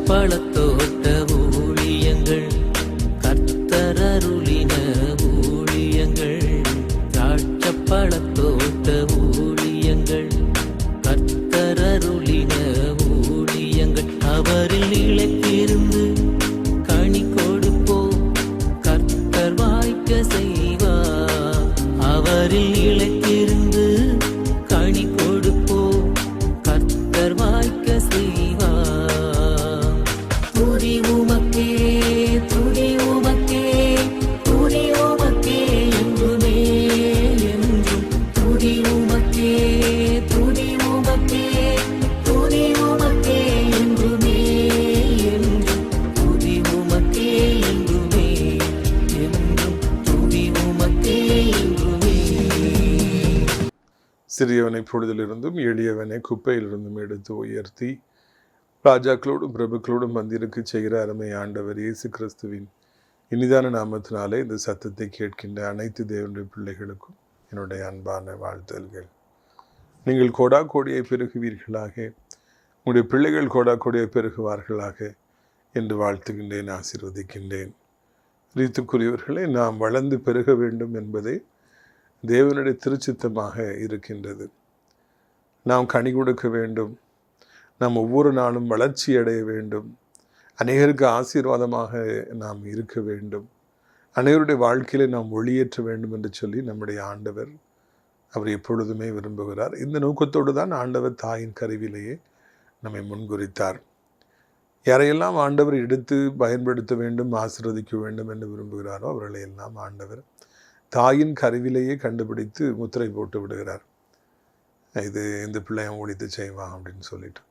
பழத்தோட்ட ஊழியங்கள், கர்த்தரருளின ஊழியங்கள், திராட்சை பழத்தோட்ட ஊழியங்கள், கர்த்தரருளின ஊழியங்கள். அவரில் நிலைத்திருந்து கனி கொடுப்போம், கர்த்தர் வாய்க்க செய்வார். அவரில் நிலைத்திருந்து கனி கொடுப்போம், கர்த்தர் வாய்க்க செய்வார். துதி உமக்கே, துதி உமக்கே, துதி உமக்கே என்றுமே என்றும். துதி உமக்கே, துதி உமக்கே, துதி உமக்கே என்றுமே என்றும். துதி உமக்கே என்றுமே என்றும். துதி உமக்கே என்றுமே. சிறியவனை பொழுதிலிருந்தும் எளியவனை குப்பையிலிருந்தும் எடுத்து உயர்த்தி ராஜாக்களோடும் பிரபுக்களோடும் வந்திருக்கு செய்கிற அருமை ஆண்டவர் இயேசு கிறிஸ்துவின் இனிதான நாமத்தினாலே இந்த சத்தத்தை கேட்கின்ற அனைத்து தேவனுடைய பிள்ளைகளுக்கும் என்னுடைய அன்பான வாழ்த்தல்கள். நீங்கள் கோடா கோடியை பெருகுவீர்களாக, உங்களுடைய பிள்ளைகள் கோடா கோடியை பெருகுவார்களாக என்று வாழ்த்துகின்றேன், ஆசீர்வதிக்கின்றேன். ரீத்துக்குரியவர்களே, நாம் வளர்ந்து பெருக வேண்டும் என்பதே தேவனுடைய திருச்சித்தமாக இருக்கின்றது. நாம் கனி கொடுக்க வேண்டும், நாம் ஒவ்வொரு நாளும் வளர்ச்சி அடைய வேண்டும், அநேகருக்கு ஆசீர்வாதமாக நாம் இருக்க வேண்டும், அநேகருடைய வாழ்க்கையில நாம் ஒளியேற்ற வேண்டும் என்று சொல்லி நம்முடைய ஆண்டவர் அவர் எப்பொழுதுமே விரும்புகிறார். இந்த நோக்கத்தோடு தான் ஆண்டவர் தாயின் கருவிலேயே நம்மை முன்குறித்தார். யாரையெல்லாம் ஆண்டவர் எடுத்து பயன்படுத்த வேண்டும், ஆசீர்வதிக்க வேண்டும் என்று விரும்புகிறாரோ அவர்களை எல்லாம் ஆண்டவர் தாயின் கருவிலேயே கண்டுபிடித்து முத்திரை போட்டு விடுகிறார். இது இந்த பிள்ளையம் ஊழித்து செய்வான் அப்படின்னு சொல்லிட்டு.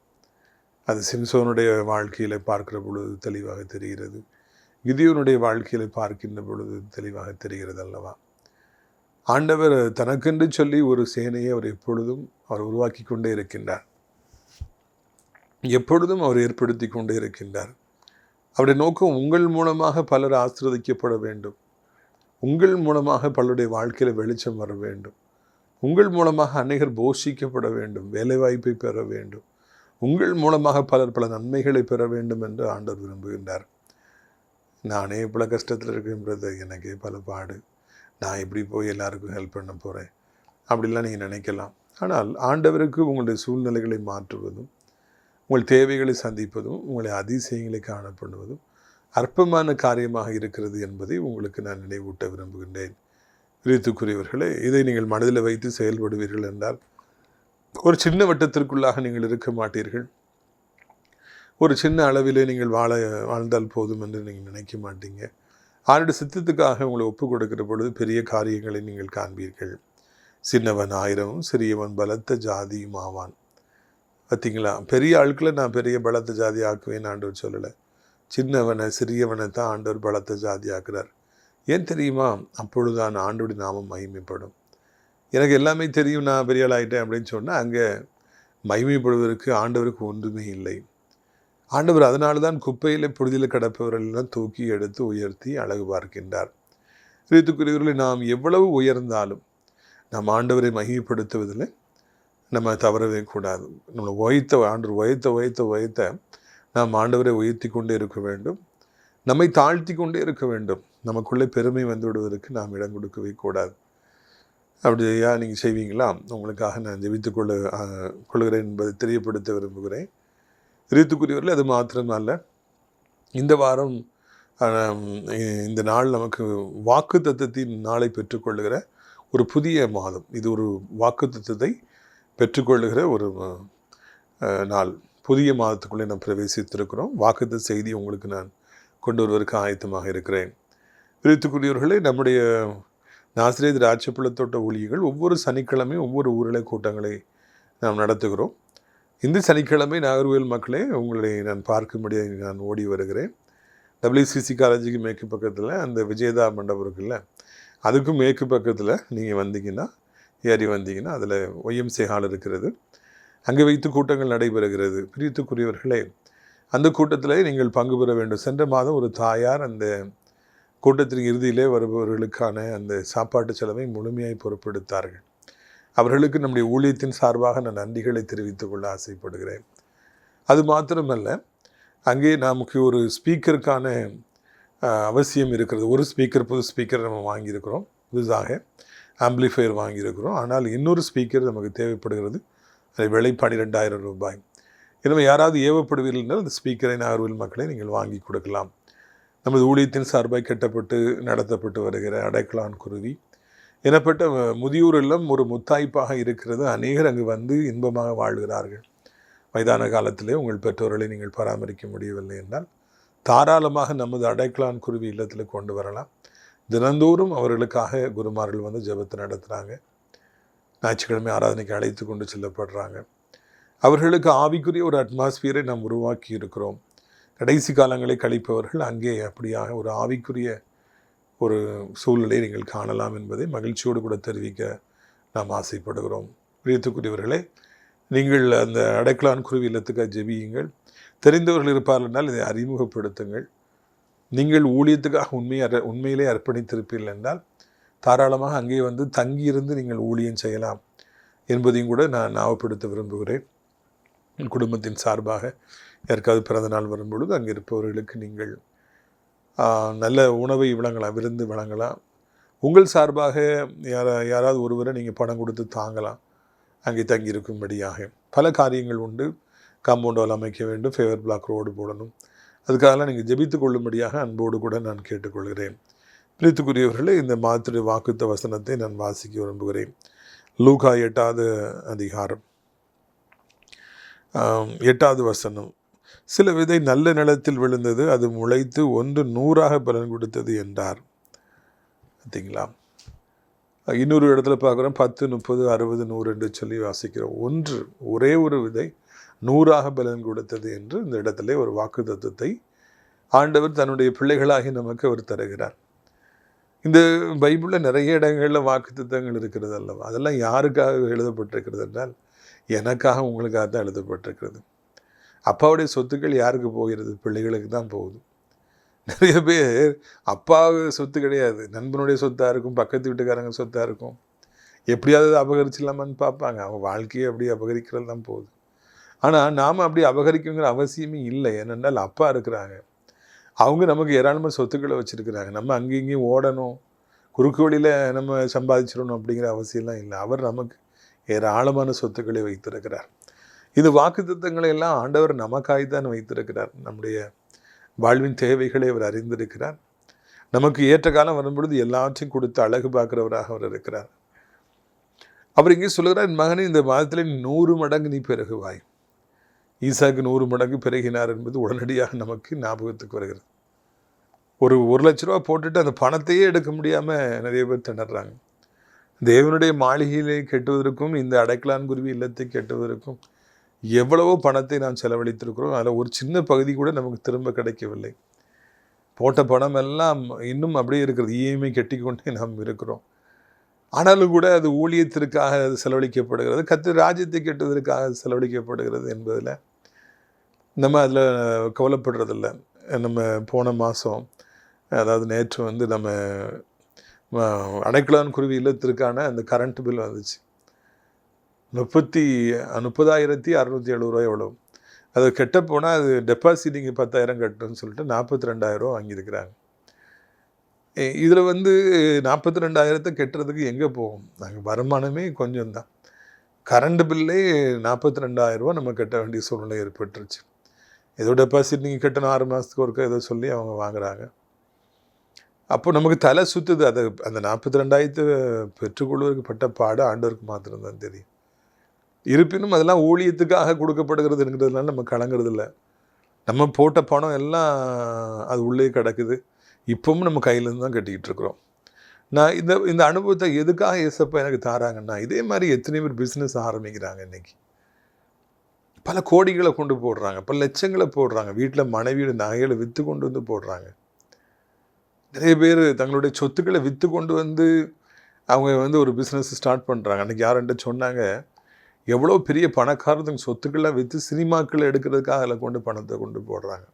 அது சிம்சோனுடைய வாழ்க்கையில் பார்க்கிற பொழுது தெளிவாக தெரிகிறது, கிதியோனுடைய வாழ்க்கையில் பார்க்கின்ற பொழுது தெளிவாக தெரிகிறது அல்லவா. ஆண்டவர் தனக்கென்று சொல்லி ஒரு சேனையை அவர் எப்பொழுதும் அவர் உருவாக்கி கொண்டே இருக்கின்றார், எப்பொழுதும் அவர் ஏற்படுத்தி கொண்டே இருக்கின்றார். அவருடைய நோக்கம் உங்கள் மூலமாக பலர் ஆசீர்வதிக்கப்பட வேண்டும், உங்கள் மூலமாக பலருடைய வாழ்க்கையில் வெளிச்சம் வர வேண்டும், உங்கள் மூலமாக அநேகர் போஷிக்கப்பட வேண்டும், வேலைவாய்ப்பை பெற வேண்டும், உங்கள் மூலமாக பலர் பல நன்மைகளை பெற வேண்டும் என்று ஆண்டவர் விரும்புகின்றார். நானே பல கஷ்டத்தில் இருக்கின்றது, எனக்கே பல பாடு, நான் எப்படி போய் எல்லாருக்கும் ஹெல்ப் பண்ண போகிறேன் அப்படிலாம் நீங்கள் நினைக்கலாம். ஆனால் ஆண்டவருக்கு உங்களுடைய சூழ்நிலைகளை மாற்றுவதும், உங்கள் தேவைகளை சந்திப்பதும், உங்களை அதிசயங்களை காணப்படுவதும் அற்பமான காரியமாக இருக்கிறது என்பதை உங்களுக்கு நான் நினைவூட்ட விரும்புகின்றேன். பிரியத்துக்குரியவர்களே, இதை நீங்கள் மனதில் வைத்து செயல்படுவீர்கள் என்றால் ஒரு சின்ன வட்டத்திற்குள்ளாக நீங்கள் இருக்க மாட்டீர்கள். ஒரு சின்ன அளவிலே நீங்கள் வாழ்ந்தால் போதும் என்று நீங்கள் நினைக்க மாட்டீங்க. ஆளுடைய சித்தத்துக்காக உங்களை ஒப்பு கொடுக்கிற பொழுது பெரிய காரியங்களை நீங்கள் காண்பீர்கள். சின்னவன் 1000 சிறியவன் பலத்த ஜாதியும் ஆவான். பார்த்தீங்களா, பெரிய ஆட்களை நான் பெரிய பலத்த ஜாதி ஆக்குவேன் ஆண்டவர் சொல்லலை. சின்னவனை சிறியவனை தான் ஆண்டவர் பலத்த ஜாதி ஆக்குறார். ஏன் தெரியுமா? அப்பொழுதுதான் ஆண்டோடைய நாமம் மகிமைப்படும். எனக்கு எல்லாமே தெரியும், நான் பெரிய ஆள் ஆகிட்டேன் அப்படின்னு சொன்னால் அங்கே மகிமைப்படுவதற்கு ஆண்டவருக்கு ஒன்றுமே இல்லை. ஆண்டவர் அதனால தான் குப்பையில் பொழுதில் கிடப்பவர்களெல்லாம் தூக்கி எடுத்து உயர்த்தி அழகு பார்க்கின்றார். ரீத்துக்குரியவர்களை, நாம் எவ்வளவு உயர்ந்தாலும் நாம் ஆண்டவரை மகிமைப்படுத்துவதில் நம்ம தவறவே கூடாது. நம்மளை ஆண்டவர் உயர்த்த நாம் ஆண்டவரை உயர்த்தி கொண்டே இருக்க வேண்டும், நம்மை தாழ்த்தி கொண்டே இருக்க வேண்டும். நமக்குள்ளே பெருமை வந்து விடுவதற்கு நாம் இடம் கொடுக்கவே கூடாது. அப்படியா நீங்கள் செய்வீங்களா? உங்களுக்காக நான் ஜெபித்துக் கொள்கிறேன் என்பதை தெரியப்படுத்த விரும்புகிறேன். ரீத்துக்குரியவர்களே, அது மாத்திரமல்ல, இந்த வாரம் இந்த நாள் நமக்கு வாக்கு தத்தத்தின் நாளை பெற்றுக்கொள்ளுகிற ஒரு புதிய மாதம். இது ஒரு வாக்கு தத்தத்தை பெற்றுக்கொள்ளுகிற ஒரு நாள். புதிய மாதத்துக்குள்ளே நாம் பிரவேசித்திருக்கிறோம். வாக்குத்த செய்தி உங்களுக்கு நான் கொண்டு வருவதற்கு ஆயத்தமாக இருக்கிறேன். பிரித்துக்குரியவர்களே, நம்முடைய நாசரேத் ராஜ்யப்புலத்தோட்ட ஊழியர்கள் ஒவ்வொரு சனிக்கிழமையும் ஒவ்வொரு ஊரிலே கூட்டங்களை நாம் நடத்துகிறோம். இந்த சனிக்கிழமை நாகர்கோவில் மக்களே உங்களை நான் பார்க்கும்படியாக நான் ஓடி வருகிறேன். WCC காலேஜுக்கு மேற்கு பக்கத்தில் அந்த விஜயதா மண்டபம் இருக்குல்ல, அதுக்கும் மேற்கு பக்கத்தில் நீங்கள் வந்தீங்கன்னா ஏறி வந்தீங்கன்னா அதில் YMCA ஹால் இருக்கிறது. அங்கே வைத்து கூட்டங்கள் நடைபெறுகிறது. பிரியத்துக்குரியவர்களே, அந்த கூட்டத்தில் நீங்கள் பங்கு பெற வேண்டும். சென்ற மாதம் ஒரு தாயார் அந்த கூட்டத்தின் இறுதியிலே வருபவர்களுக்கான அந்த சாப்பாட்டு செலவை முழுமையாய் பொறுப்பெடுத்தார்கள். அவர்களுக்கு நம்முடைய ஊழியத்தின் சார்பாக நான் நன்றிகளை தெரிவித்துக் கொள்ள ஆசைப்படுகிறேன். அது மாத்திரமல்ல, அங்கே நமக்கு ஒரு ஸ்பீக்கருக்கான அவசியம் இருக்கிறது. ஒரு ஸ்பீக்கர், புது ஸ்பீக்கர் நம்ம வாங்கியிருக்கிறோம், புதுசாக ஆம்பிளிஃபையர் வாங்கியிருக்கிறோம். ஆனால் இன்னொரு ஸ்பீக்கர் நமக்கு தேவைப்படுகிறது. அது விலை 12,000 ரூபாய். எனவே யாராவது ஏவப்படுவீர்கள் என்றால் அந்த ஸ்பீக்கரை நாகர்கோவில் மக்களை நீங்கள் வாங்கி கொடுக்கலாம். நமது ஊழியத்தின் சார்பாய் கட்டப்பட்டு நடத்தப்பட்டு வருகிற அடைக்கலான் குருவி எனப்பட்ட முதியோர் இல்லம் ஒரு முத்தாய்ப்பாக இருக்கிறது. அநேகர் அங்கு வந்து இன்பமாக வாழ்கிறார்கள். வயதான காலத்திலே உங்கள் பெற்றோர்களை நீங்கள் பராமரிக்க முடியவில்லை என்றால் தாராளமாக நமது அடைக்கலான் குருவி இல்லத்தில் கொண்டு வரலாம். தினந்தோறும் அவர்களுக்காக குருமார்கள் வந்து ஜெபத்தை நடத்துகிறாங்க. ஞாயிற்றுக்கிழமை ஆராதனைக்கு அழைத்து கொண்டு செல்லப்படுறாங்க. அவர்களுக்கு ஆவிக்குரிய ஒரு அட்மாஸ்பியரை நாம் உருவாக்கி இருக்கிறோம். கடைசி காலங்களை கழிப்பவர்கள் அங்கே அப்படியாக ஒரு ஆவிக்குரிய ஒரு சூழ்நிலையை நீங்கள் காணலாம் என்பதை மகிழ்ச்சியோடு கூட தெரிவிக்க நாம் ஆசைப்படுகிறோம். பிரியத்துக்குரியவர்களே, நீங்கள் அந்த அடைக்கலான் குருவி இல்லத்துக்காக ஜெபியுங்கள். தெரிந்தவர்கள் இருப்பார்கள் என்றால் இதை அறிமுகப்படுத்துங்கள். நீங்கள் ஊழியத்துக்காக உண்மையிலே அர்ப்பணித்திருப்பீர்கள் என்றால் தாராளமாக அங்கே வந்து தங்கியிருந்து நீங்கள் ஊழியம் செய்யலாம் என்பதையும் கூட நான் ஞாபகப்படுத்த விரும்புகிறேன். குடும்பத்தின் சார்பாக யாருக்காவது பிறந்த நாள் வரும்பொழுது அங்கே இருப்பவர்களுக்கு நீங்கள் நல்ல உணவை வழங்கலாம், விருந்து வழங்கலாம். உங்கள் சார்பாக யாராவது ஒருவரை நீங்கள் பணம் கொடுத்து தாங்கலாம் அங்கே தங்கியிருக்கும்படியாக. பல காரியங்கள் உண்டு. காம்பவுண்ட் வால் அமைக்க வேண்டும், ஃபேவர் பிளாக் ரோடு போடணும். அதுக்காகலாம் நீங்கள் ஜெபித்து கொள்ளும்படியாக அன்போடு கூட நான் கேட்டுக்கொள்கிறேன். பிரித்துக்குரியவர்களே, இந்த மாத்திரை வாக்குத்த வசனத்தை நான் வாசிக்க விரும்புகிறேன். லூக்கா 8வது அதிகாரம் 8வது வசனம். சில விதை நல்ல நிலத்தில் விழுந்தது, அது முளைத்து 100 பலன் கொடுத்தது என்றார். பார்த்தீங்களா? இன்னொரு இடத்துல பார்க்குறோம் 10, 30, 60, 100 என்று சொல்லி வாசிக்கிறோம். ஒரே ஒரு விதை 100 பலன் கொடுத்தது என்று இந்த இடத்துல ஒரு வாக்கு தத்துவத்தை ஆண்டவர் தன்னுடைய பிள்ளைகளாகி நமக்கு அவர் தருகிறார். இந்த பைபிளில் நிறைய இடங்களில் வாக்கு தத்துவங்கள் இருக்கிறது அல்லவா? அதெல்லாம் யாருக்காக எழுதப்பட்டிருக்கிறது என்றால் எனக்காக உங்களுக்காக தான் எழுதப்பட்டிருக்கிறது. அப்பாவுடைய சொத்துக்கள் யாருக்கு போகிறது? பிள்ளைகளுக்கு தான் போகுது. நிறைய பேர் அப்பா சொத்து கிடையாது, நண்பனுடைய சொத்தாக இருக்கும், பக்கத்து வீட்டுக்காரங்க சொத்தாக இருக்கும். எப்படியாவது அபகரிச்சிடலாமான்னு பார்ப்பாங்க. அவங்க வாழ்க்கையை அப்படி அபகரிக்கிறது தான் போகுது. ஆனால் நாம் அப்படி அபகரிக்கணுங்கிற அவசியமே இல்லை. ஏனென்றால் அப்பா இருக்கிறாங்க, அவங்க நமக்கு ஏராளமாக சொத்துக்களை வச்சுருக்கிறாங்க. நம்ம அங்கேயும் இங்கேயும் ஓடணும், குறுக்கு வழியில் நம்ம சம்பாதிச்சிடணும் அப்படிங்கிற அவசியம்லாம் இல்லை. அவர் நமக்கு ஏராளமான சொத்துக்களை வைத்திருக்கிறார். இந்த வாக்குத்தத்தங்களை எல்லாம் ஆண்டவர் நமக்காய்த்தான் வைத்திருக்கிறார். நம்முடைய வாழ்வின் தேவைகளை அவர் அறிந்திருக்கிறார். நமக்கு ஏற்ற காலம் வரும்பொழுது எல்லாத்தையும் கொடுத்து அழகு பார்க்குறவராக அவர் இருக்கிறார். அவர் இங்கே சொல்லுகிறார், என் மகனே, இந்த மாதத்தில் 100 மடங்கு நீ பெருகுவாய். ஈசாக்கு 100 மடங்கு பெருகினார் என்பது உடனடியாக நமக்கு ஞாபகத்துக்கு வருகிறது. ஒரு 1,00,000 ரூபா போட்டுட்டு அந்த பணத்தையே எடுக்க முடியாமல் நிறைய பேர் திணறாங்க. தேவனுடைய மாளிகையிலே கெட்டுவதற்கும் இந்த அடைக்கலான் குருவி இல்லத்தை கெட்டுவதற்கும் எவ்வளவோ பணத்தை நாம் செலவழித்திருக்கிறோம். அதில் ஒரு சின்ன பகுதி கூட நமக்கு திரும்ப கிடைக்கவில்லை. போட்ட பணம் எல்லாம் இன்னும் அப்படியே இருக்கிறது. இஎம்ஐ கட்டி கொண்டே நாம் இருக்கிறோம். ஆனாலும் கூட அது ஊழியத்திற்காக அது செலவழிக்கப்படுகிறது, கர்த்தர் ராஜ்யத்தை கெட்டுவதற்காக செலவழிக்கப்படுகிறது என்பதில் நம்ம அதில் கவலைப்படுறதில்ல. நம்ம போன மாதம், அதாவது நேற்று வந்து நம்ம அடைக்கலான் குருவி இல்லத்திற்கான அந்த கரண்ட் பில் வந்துச்சு. 30,670 ரூபா எவ்வளோ. அது கெட்ட போனால் அது டெபாசிட் இங்கே 10,000 கட்டணும்னு சொல்லிட்டு 42,000 ரூபா வாங்கியிருக்கிறாங்க. இதில் வந்து 42,000 கட்டுறதுக்கு எங்கே போகும்? நாங்கள் வருமானமே கொஞ்சம் தான். கரண்ட் பில்லே 42,000 ரூபா நம்ம கட்ட வேண்டிய சூழ்நிலை ஏற்பட்டுருச்சு. ஏதோ டெபாசிட் நீங்கள் கட்டணும் 6 மாதத்துக்கு ஒருக்க ஏதோ சொல்லி அவங்க வாங்குகிறாங்க. அப்போ நமக்கு தலை சுற்றுது. அதை அந்த 42,000 பெற்றுக்கொள்வதற்கு பட்ட பாடு ஆண்டவருக்கு மாத்திரம்தான் தெரியும். இருப்பினும் அதெல்லாம் ஊழியத்துக்காக கொடுக்கப்படுகிறதுங்கிறதுனால நம்ம கலங்கிறது இல்லை. நம்ம போட்ட பணம் எல்லாம் அது உள்ளே கிடக்குது. இப்பவும் நம்ம கையிலேருந்து தான் கட்டிக்கிட்டு இருக்கிறோம். நான் இந்த அனுபவத்தை எதுக்காக ஏசப்பா எனக்கு தாராங்கன்னா, இதே மாதிரி எத்தனை பேர் பிஸ்னஸ் ஆரம்பிக்கிறாங்க. இன்றைக்கி பல கோடிகளை கொண்டு போடுறாங்க, பல லட்சங்களை போடுறாங்க. வீட்டில் மனைவியோட நகைகளை விற்று கொண்டு வந்து போடுறாங்க. நிறைய பேர் தங்களுடைய சொத்துக்களை விற்று கொண்டு வந்து அவங்க வந்து ஒரு பிஸ்னஸ் ஸ்டார்ட் பண்ணுறாங்க. அன்றைக்கி யார்கிட்ட சொன்னாங்க, எவ்வளோ பெரிய பணக்காரங்க சொத்துக்கள்லாம் விற்று சினிமாக்கள் எடுக்கிறதுக்காக அதில் கொண்டு பணத்தை கொண்டு போடுறாங்க.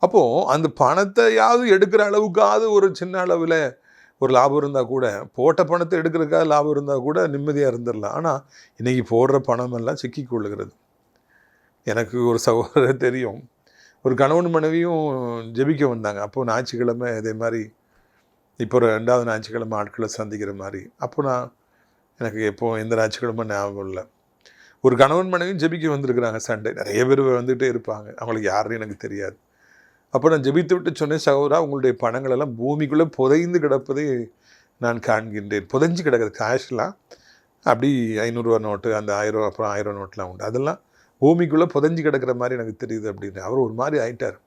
அப்போது அந்த பணத்தையாவது எடுக்கிற அளவுக்காவது ஒரு சின்ன அளவில் ஒரு லாபம் இருந்தால் கூட, போட்ட பணத்தை எடுக்கிறதுக்காக லாபம் இருந்தால் கூட நிம்மதியாக இருந்துடலாம். ஆனால் இன்றைக்கி போடுற பணமெல்லாம் சிக்கிக்கொள்ளுகிறது. எனக்கு ஒரு சகோதரர் தெரியும். ஒரு கணவன் மனைவியும் ஜெபிக்க வந்தாங்க. அப்போது ஞாயிற்றுக்கிழமை இதே மாதிரி இப்போ ஒரு 2வது ஞாயிற்றுக்கிழமை ஆட்களை சந்திக்கிற மாதிரி. அப்போ நான் எனக்கு எப்போது எந்த ஞாயிற்றுக்கிழமை ஞாபகம் இல்லை. ஒரு கணவன் மனைவியும் ஜெபிக்க வந்திருக்கிறாங்க சண்டே. நிறைய பேர் வந்துகிட்டே இருப்பாங்க. அவங்களுக்கு யாருன்னு எனக்கு தெரியாது. அப்போ நான் ஜெபித்து விட்டு சொன்னேன், சகோதரா உங்களுடைய பணங்கள் எல்லாம் பூமிக்குள்ளே புதைந்து கிடப்பதை நான் காண்கின்றேன். புதைஞ்சு கிடக்குது கேஷ்லாம். அப்படி 500 நோட்டு, அந்த 1000 அப்புறம் 1000 நோட்லாம் உண்டு. அதெல்லாம் பூமிக்குள்ளே புதைஞ்சு கிடக்கிற மாதிரி எனக்கு தெரியுது அப்படின்னு. அவர் ஒரு மாதிரி ஆயிட்டார்.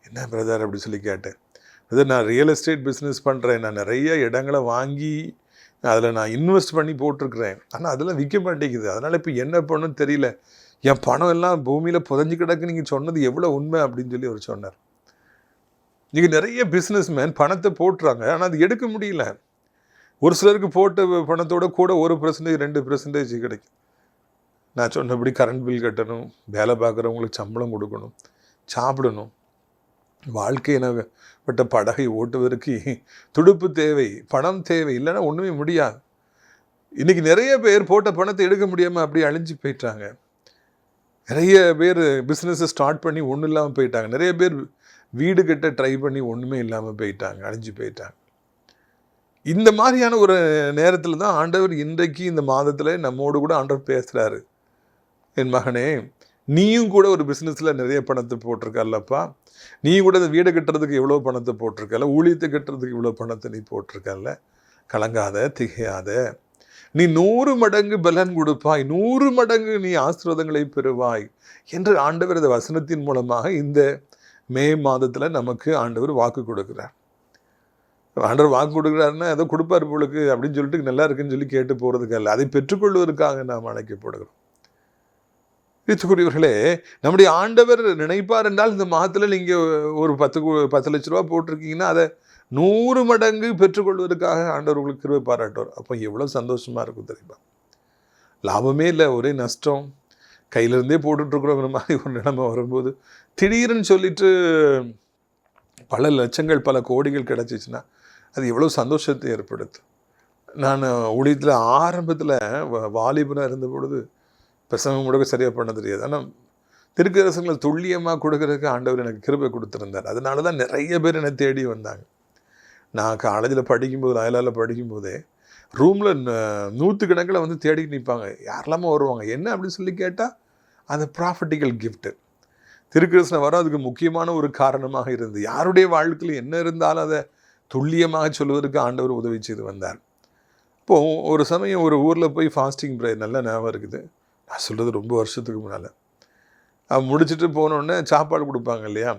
என்ன பிரதர் அப்படி சொல்லி கேட்டேன். பிரதர் நான் ரியல் எஸ்டேட் பிஸ்னஸ் பண்ணுறேன். நான் நிறைய இடங்களை வாங்கி அதில் நான் இன்வெஸ்ட் பண்ணி போட்டிருக்கிறேன். ஆனால் அதெல்லாம் விற்க மாட்டேங்குது. அதனால் இப்போ என்ன பண்ணணும்னு தெரியல. என் பணம் எல்லாம் பூமியில் புதைஞ்சு கிடக்கு. நீங்கள் சொன்னது எவ்வளோ உண்மை அப்படின்னு சொல்லி அவர் சொன்னார். நீங்கள் நிறைய பிஸ்னஸ் மேன் பணத்தை போட்டுறாங்க, ஆனால் அது எடுக்க முடியல. ஒரு சிலருக்கு போட்ட பணத்தோட கூட 1% 2% கிடைக்கும். நான் சொன்னபடி கரண்ட் பில் கட்டணும், வேலை பார்க்குறவங்களுக்கு சம்பளம் கொடுக்கணும், சாப்பிடணும். வாழ்க்கையினப்பட்ட படகை ஓட்டுவதற்கு துடுப்பு தேவை, பணம் தேவை. இல்லைன்னா ஒன்றுமே முடியாது. இன்றைக்கி நிறைய பேர் போட்ட பணத்தை எடுக்க முடியாமல் அப்படியே அழிஞ்சு போயிட்டாங்க. நிறைய பேர் பிஸ்னஸை ஸ்டார்ட் பண்ணி ஒன்றும் இல்லாமல் போயிட்டாங்க. நிறைய பேர் வீடு கட்ட ட்ரை பண்ணி ஒன்றுமே இல்லாமல் போயிட்டாங்க, அழிஞ்சு போயிட்டாங்க. இந்த மாதிரியான ஒரு நேரத்தில் தான் ஆண்டவர் இன்றைக்கு இந்த மாதத்தில் நம்மோடு கூட ஆண்டவர் பேசுகிறாரு. என் மகனே, நீயும் கூட ஒரு பிஸ்னஸில் நிறைய பணத்தை போட்டிருக்கல்லப்பா. நீ கூட இந்த வீடு கட்டுறதுக்கு எவ்வளோ பணத்தை போட்டிருக்கல, ஊழியத்தை கட்டுறதுக்கு இவ்வளோ பணத்தை நீ போட்டிருக்கல. கலங்காத, திகையாத. நீ 100 மடங்கு பலன் கொடுப்பாய், 100 மடங்கு நீ ஆசீர்வாதங்களை பெறுவாய் என்று ஆண்டவர் இந்த வசனத்தின் மூலமாக இந்த மே மாதத்தில் நமக்கு ஆண்டவர் வாக்கு கொடுக்குறார். ஆண்டவர் வாக்கு கொடுக்குறாருன்னா ஏதோ கொடுப்பார் போலுக்கு அப்படின்னு சொல்லிட்டு நல்லா இருக்குன்னு சொல்லி கேட்டு போகிறதுக்கு அல்ல, அதை பெற்றுக்கொள்வதற்காக நாம் அழைக்கப்படுகிறோம். பிரியமானவர்களே, நம்முடைய ஆண்டவர் நினைப்பார் என்றால் இந்த மாதத்தில் நீங்கள் ஒரு 10 லட்ச ரூபா போட்டிருக்கீங்கன்னா அதை 100 மடங்கு பெற்றுக்கொள்வதற்காக ஆண்டவர் உங்களுக்கு கிருபை பாராட்டுவார். அப்போ எவ்வளோ சந்தோஷமாக இருக்கும் தெரியுமா? லாபமே இல்லை, ஒரே நஷ்டம், கையிலேருந்தே போட்டுட்ருக்குறோங்கிற மாதிரி ஒரு நிலைமை வரும்போது திடீர்னு சொல்லிட்டு பல லட்சங்கள் பல கோடிகள் கிடச்சிச்சின்னா அது எவ்வளோ சந்தோஷத்தை ஏற்படுத்தும். நான் ஊழியத்தில் ஆரம்பத்தில் வாலிபனாக இருந்த பொழுது பிரசங்கம் கூட சரியாக பண்ண தெரியாது. ஆனால் திருக்கரசங்களை துல்லியமாக கொடுக்கறதுக்கு ஆண்டவர் எனக்கு கிருபை கொடுத்துருந்தார். அதனால தான் நிறைய பேர் என்னை தேடி வந்தாங்க. நான் காலேஜில் படிக்கும்போது, அயலாவில் படிக்கும்போதே ரூமில் 100 கணக்கில் வந்து தேடி நிற்பாங்க. யாரெல்லாமோ வருவாங்க. என்ன அப்படின்னு சொல்லி கேட்டால் அது ப்ராஃபிட்டிக்கல் கிஃப்ட்டு. திருக்கரசனை வர அதுக்கு முக்கியமான ஒரு காரணமாக இருந்து யாருடைய வாழ்க்கையில் என்ன இருந்தாலும் அதை துல்லியமாக சொல்வதற்கு ஆண்டவர் உதவி செய்து வந்தார். இப்போது ஒரு சமயம் ஒரு ஊரில் போய் ஃபாஸ்டிங் ப்ரேயர் நல்லா ஞாபகம் இருக்குது. நான் சொல்கிறது ரொம்ப வருஷத்துக்கு முன்னால். அவன் முடிச்சுட்டு போனோடனே சாப்பாடு கொடுப்பாங்க இல்லையா?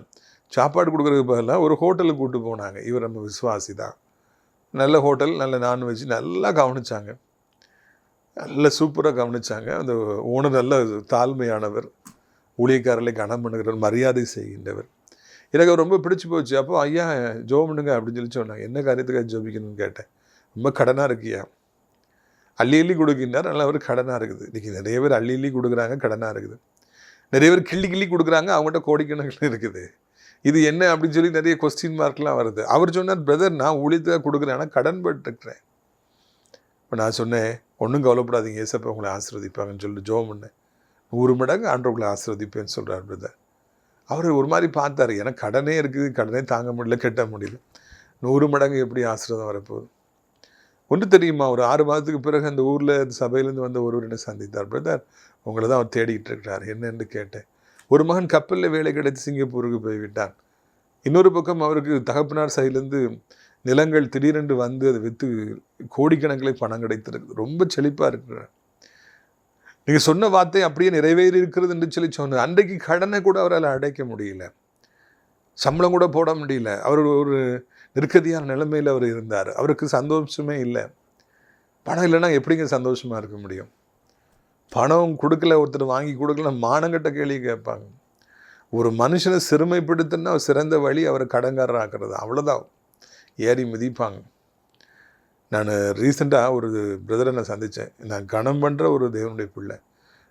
சாப்பாடு கொடுக்குறதுக்கு பதிலாக ஒரு ஹோட்டலுக்கு கூப்பிட்டு போனாங்க. இவர் நம்ம விசுவாசி தான், நல்ல ஹோட்டல், நல்ல நான்வெஜ், நல்லா கவனிச்சாங்க, நல்ல சூப்பராக கவனிச்சாங்க. அந்த ஓனர் நல்ல தாழ்மையானவர், ஊழியக்காரர்களை கனம் பண்ணுகிறவர், மரியாதை செய்கின்றவர். எனக்கு ரொம்ப பிடிச்சி போச்சு. அப்போ ஐயா ஜெபம் பண்ணுங்க அப்படின்னு சொல்லி சொன்னாங்க. என்ன காரியத்துக்காக ஜெபிக்கணும்னு கேட்டேன். ரொம்ப கடனாக இருக்கியா? அள்ளி அள்ளி கொடுக்கின்றார், நல்லா ஒரு கடனாக இருக்குது. இன்றைக்கி நிறைய பேர் அள்ளி அள்ளி கொடுக்குறாங்க, கடனாக இருக்குது. நிறைய பேர் கிள்ளி கிள்ளி கொடுக்குறாங்க, அவங்கள்ட்ட கோடிக்கணக்கில் இருக்குது. இது என்ன அப்படின்னு சொல்லி நிறைய கொஸ்டின் மார்க்லாம் வருது. அவர் சொன்னார், பிரதர் நான் ஊழியத்துக்காக கொடுக்குறேன், ஆனால் கடன் பட்டுருக்கிறேன். இப்போ நான் சொன்னேன், ஒன்றும் கவலைப்படாதீங்க, ஏசப்பா உங்களை ஆசீர்வதிப்பாங்கன்னு சொல்லிட்டு ஜெபம் பண்ணேன். 100 மடங்கு ஆண்டவர்களை ஆசீர்வதிப்பேன்னு சொல்கிறார் பிரதர். அவர் ஒரு மாதிரி பார்த்தார், எனக்கு கடனே இருக்குது, கடனே தாங்க முடியல, கட்ட முடியல, 100 மடங்கு எப்படி ஆசீர்வாதம் வரப்போகுது? ஒன்று தெரியுமா, ஒரு 6 மாதத்துக்கு பிறகு அந்த ஊரில் சபையிலேருந்து வந்த ஒருவரை சந்தித்தார். பிரதர் உங்களை தான் அவர் தேடிக்கிட்டு இருக்கிறார், என்னென்று கேட்டேன். ஒரு மகன் கப்பலில் வேலை கிடைத்து சிங்கப்பூருக்கு போய்விட்டான். இன்னொரு பக்கம் அவருக்கு தகப்பனார் சைட்லேருந்து நிலங்கள் திடீரென்று வந்து அதை விற்று கோடிக்கணக்கில் பணம் கிடைத்திருக்கு, ரொம்ப செழிப்பாக இருக்கிறார். நீங்கள் சொன்ன வார்த்தை அப்படியே நிறைவேறி இருக்கிறது என்று சொல்லி சொன்னார். அன்றைக்கு கடனை கூட அவரால் அடைக்க முடியல, சம்பளம் கூட போட முடியல. அவர் ஒரு நெருக்கடியான நிலைமையில் அவர் இருந்தார். அவருக்கு சந்தோஷமே இல்லை. பணம் இல்லைன்னா எப்படிங்க சந்தோஷமாக இருக்க முடியும்? பணம் கொடுக்கல, ஒருத்தர் வாங்கி கொடுக்கல, மானங்கட்ட கேள்வி கேட்பாங்க. ஒரு மனுஷனை சிறுமைப்படுத்தினா சிறந்த வழி அவரை கடன்காரர் ஆக்குறது, அவ்வளோதான். ஏறி மிதிப்பாங்க. நான் ரீசெண்டாக ஒரு பிரதரை நான் சந்தித்தேன். நான் கனம் பண்ணுற ஒரு தேவனுடைய பிள்ளை.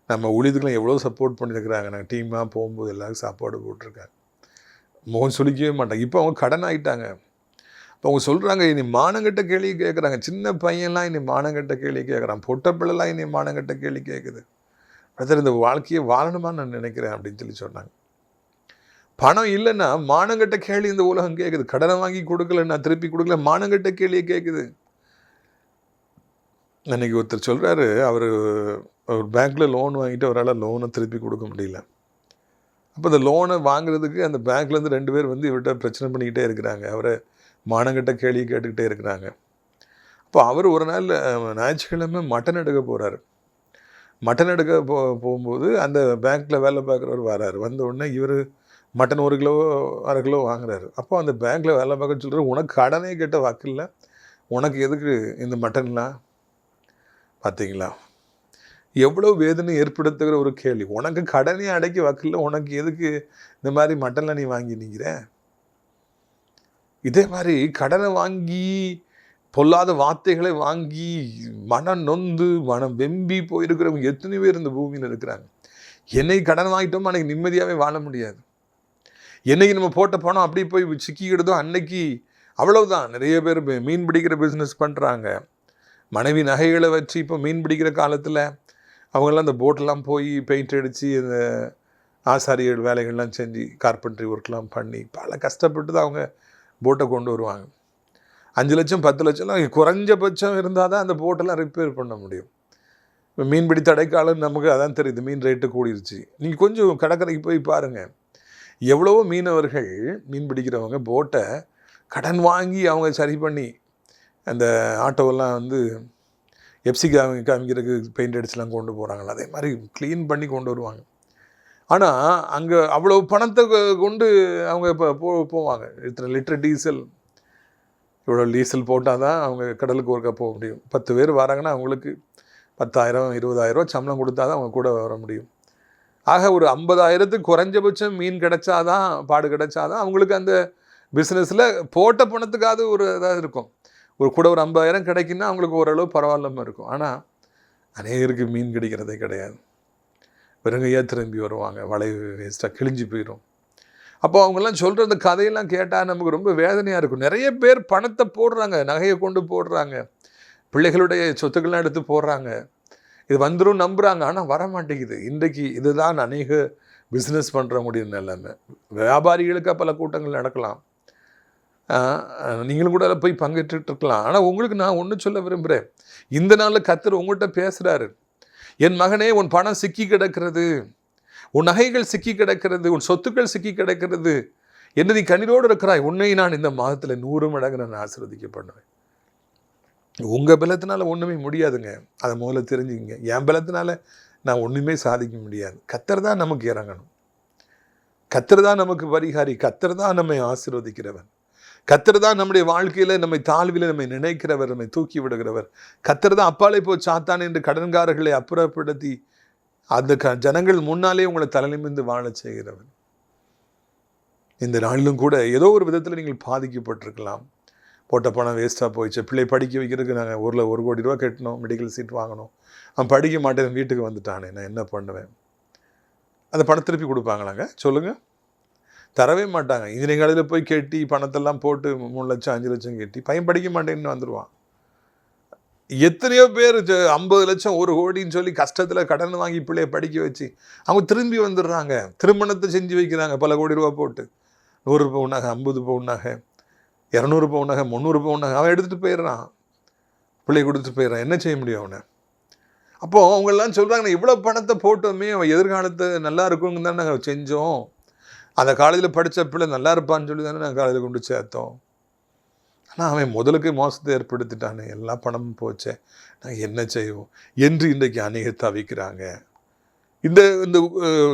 நம்ம ஊழியத்துக்குலாம் எவ்வளோ சப்போர்ட் பண்ணியிருக்கிறாங்க. நாங்கள் டீமாக போகும்போது எல்லாருக்கும் சாப்பாடு போட்டிருக்காங்க. முகம் சொல்லிக்கவே மாட்டாங்க. இப்போ அவங்க கடன் ஆகிட்டாங்க. இப்போ அவங்க சொல்கிறாங்க, இனி மானங்கட்ட கேள்வி கேட்குறாங்க. சின்ன பையன்லாம் இனி மானங்கட்ட கேள்வி கேட்குறான், பொட்ட பிள்ளைலாம் இனி மானங்கட்ட கேள்வி கேட்குது. பிரதர் இந்த வாழ்க்கையை வாழணுமான்னு நான் நினைக்கிறேன் அப்படின்னு சொல்லி சொன்னாங்க. பணம் இல்லைன்னா மானங்கட்ட கேள்வி இந்த உலகம் கேட்குது. கடனை வாங்கி கொடுக்கலன்னா திருப்பி கொடுக்கல, மானங்கட்ட கேள்வியை கேட்குது. அன்றைக்கி ஒருத்தர் சொல்கிறாரு, அவர் பேங்க்கில் லோன் வாங்கிட்டு அவரால் லோனை திருப்பி கொடுக்க முடியல. அப்போ அந்த லோனை வாங்குறதுக்கு அந்த பேங்க்லேருந்து 2 பேர் வந்து இவர்கிட்ட பிரச்சனை பண்ணிக்கிட்டே இருக்கிறாங்க. அவரை மானங்கட்ட கேள்வியை கேட்டுக்கிட்டே இருக்கிறாங்க. அப்போ அவர் ஒரு நாள் ஞாயிற்றுக்கிழமை மட்டன் எடுக்க போகிறாரு. மட்டன் எடுக்க போகும்போது அந்த பேங்க்கில் வேலை பார்க்குறவர் வராரு. வந்த உடனே இவர் மட்டன் 1 கிலோ 1/2 கிலோ வாங்குறாரு. அப்போ அந்த பேங்க்கில் வேலை பார்க்க சொல்கிறார், உனக்கு கடனே கேட்ட வாக்கில்ல, உனக்கு எதுக்கு இந்த மட்டன்லாம்? பார்த்தீங்களா, எவ்வளோ வேதனை ஏற்படுத்துகிற ஒரு கேள்வி. உனக்கு கடனே அடைக்க வாக்கில்ல, உனக்கு எதுக்கு இந்த மாதிரி மட்டன்லாம் நீ வாங்கி நிற்கிற? இதே மாதிரி கடனை வாங்கி பொல்லாத வார்த்தைகளை வாங்கி மனம் நொந்து மனம் வெம்பி போயிருக்கிறவங்க எத்தனை பேர் இந்த பூமியில் இருக்கிறாங்க. என்னைக்கு கடன் வாங்கிட்டோமோ அன்றைக்கி நிம்மதியாகவே வாழ முடியாது. என்னைக்கு நம்ம போட்ட பணம் அப்படியே போய் சிக்கிக்கிடுதோ அன்னைக்கு அவ்வளவுதான். நிறைய பேர் மீன் பிடிக்கிற பிஸ்னஸ் பண்ணுறாங்க. மனைவி நகைகளை வச்சு இப்போ மீன் பிடிக்கிற காலத்தில் அவங்கெல்லாம் அந்த போட்டெல்லாம் போய் பெயிண்ட் அடித்து அந்த ஆசாரியர் வேலைகள்லாம் செஞ்சு கார்பென்ட்ரி ஒர்க்லாம் பண்ணி பல கஷ்டப்பட்டு தான் அவங்க போட்டை கொண்டு வருவாங்க. 5 லட்சம் 10 லட்சம்லாம் குறைஞ்சபட்சம் இருந்தால் தான் அந்த போட்டெல்லாம் ரிப்பேர் பண்ண முடியும். இப்போ மீன்பிடி தடைக்காலம் நமக்கு அதான் தெரியுது, மீன் ரேட்டு கூடிருச்சு. நீங்கள் கொஞ்சம் கடற்கரைக்கு போய் பாருங்கள், எவ்வளவோ மீனவர்கள் மீன் பிடிக்கிறவங்க போட்டை கடன் வாங்கி அவங்க சரி பண்ணி அந்த ஆட்டோவெல்லாம் வந்து எப்சி காமிக்கிறதுக்கு பெயிண்ட் அடிச்சுலாம் கொண்டு போகிறாங்களா, அதே மாதிரி க்ளீன் பண்ணி கொண்டு வருவாங்க. ஆனால் அங்கே அவ்வளோ பணத்தை கொண்டு அவங்க இப்போ போவாங்க. இத்தனை லிட்டர் டீசல், இவ்வளோ டீசல் போட்டால் தான் அவங்க கடலுக்கு ஒருக்கா போக முடியும். 10 பேர் வராங்கன்னா அவங்களுக்கு 10,000 20,000 சம்பளம் கொடுத்தா தான் அவங்க கூட வர முடியும். ஆக ஒரு 50,000த்துக்கு குறைஞ்சபட்சம் மீன் கிடைச்சாதான், பாடு கிடைச்சாதான் அவங்களுக்கு அந்த பிஸ்னஸில் போட்ட பணத்துக்காவது ஒரு இதாக இருக்கும். ஒரு கூட ஒரு 50,000 கிடைக்குன்னா அவங்களுக்கு ஓரளவு பரவாயில்லாமல் இருக்கும். ஆனால் அநேகருக்கு மீன் கிடைக்கிறதே கிடையாது. வெறுங்கையாக திரும்பி வருவாங்க, வலை வேஸ்ட்டாக கிழிஞ்சு போயிடும். அப்போ அவங்கெல்லாம் சொல்கிற அந்த கதையெல்லாம் கேட்டால் நமக்கு ரொம்ப வேதனையாக இருக்கும். நிறைய பேர் பணத்தை போடுறாங்க, நகையை கொண்டு போடுறாங்க, பிள்ளைகளுடைய சொத்துக்கள்லாம் எடுத்து போடுறாங்க, இது வந்துடும் நம்புகிறாங்க. ஆனால் வர மாட்டேங்குது. இன்றைக்கு இதுதான் அநேக பிஸ்னஸ் பண்ணுறவங்களுடைய நிலைமை. வியாபாரிகளுக்காக பல கூட்டங்கள் நடக்கலாம், நீங்களும் கூட அதில் போய் பங்கேற்றுருக்கலாம். ஆனால் உங்களுக்கு நான் ஒன்று சொல்ல விரும்புகிறேன். இந்த நாளில் கர்த்தர் உங்கள்கிட்ட பேசுகிறாரு, என் மகனே உன் பணம் சிக்கி கிடக்கிறது, உன் நகைகள் சிக்கி கிடக்கிறது, உன் சொத்துக்கள் சிக்கி கிடக்கிறது, என்ன நீ கண்ணீரோடு இருக்கிறாய், உன்னை நான் இந்த மாதத்தில் 100 மடங்கு நான் ஆசீர்வதிக்க பண்ணுவேன். உங்கள் பலத்தினால ஒன்றுமே முடியாதுங்க, அதை முதல்ல தெரிஞ்சுங்க. என் பலத்தினால நான் ஒன்றுமே சாதிக்க முடியாது. கர்த்தர் தான் நமக்கு இறங்கணும், கர்த்தர் தான் நமக்கு பரிகாரி, கர்த்தர் தான் நம்மை ஆசீர்வதிக்கிறவன், கர்த்தர் தான் நம்முடைய வாழ்க்கையில் நம்மை தாழ்வில் நம்மை நினைக்கிறவர், நம்மை தூக்கி விடுகிறவர். கர்த்தர் தான் அப்பாலே போ சாத்தான் என்று கடன்காரர்களை அப்புறப்படுத்தி அந்த ஜனங்கள் முன்னாலே உங்களை தலைநிமிர்ந்து வாழ செய்கிறவன். இந்த நாளிலும் கூட ஏதோ ஒரு விதத்தில் நீங்கள் பாதிக்கப்பட்டிருக்கலாம். போட்ட பணம் வேஸ்ட்டாக போயிடுச்சு, பிள்ளை படிக்க வைக்கிறதுக்கு நாங்கள் ஊரில் 1 கோடி ரூபா கட்டணும், மெடிக்கல் சீட் வாங்கணும், அவன் படிக்க மாட்டேன் வீட்டுக்கு வந்துட்டானே, நான் என்ன பண்ணுவேன்? அந்த பணம் திருப்பி கொடுப்பாங்களாங்க? சொல்லுங்கள், தரவே மாட்டாங்க. இன்ஜினியரிங் காலேஜில் போய் கட்டி பணத்தெல்லாம் போட்டு 3 லட்சம் 5 லட்சம் கட்டி பையன் படிக்க மாட்டேன்னு வந்துடுவான். எத்தனையோ பேர் 50 லட்சம் 1 கோடின்னு சொல்லி கஷ்டத்தில் கடன் வாங்கி பிள்ளைய படிக்க வச்சு அவங்க திரும்பி வந்துடுறாங்க. திருமணத்தை செஞ்சு வைக்கிறாங்க பல கோடி ரூபா போட்டு. 100 பவுன் நகை, 50 பவுன் நகை, 200 பவுன் நகை, 300 பவுன் நகை அவன் எடுத்துகிட்டு போயிடுறான், பிள்ளை கொடுத்துட்டு போயிடுறான். என்ன செய்ய முடியும் அவனை? அப்போது அவங்கெல்லாம் சொல்கிறாங்க, இவ்வளோ பணத்தை போட்டோமே அவன் எதிர்காலத்தை நல்லா இருக்குங்க தானே நாங்கள் செஞ்சோம், அந்த காலேஜில் படித்த பிள்ளை நல்லா இருப்பான்னு சொல்லி தானே நாங்கள் காலேஜில் கொண்டு சேர்த்தோம். ஆனால் அவன் முதலுக்கு மோசத்தை ஏற்படுத்திட்டானே, எல்லா பணமும் போச்சே, நாங்கள் என்ன செய்வோம் என்று இன்றைக்கு அநேகர் தவிக்கிறாங்க. இந்த இந்த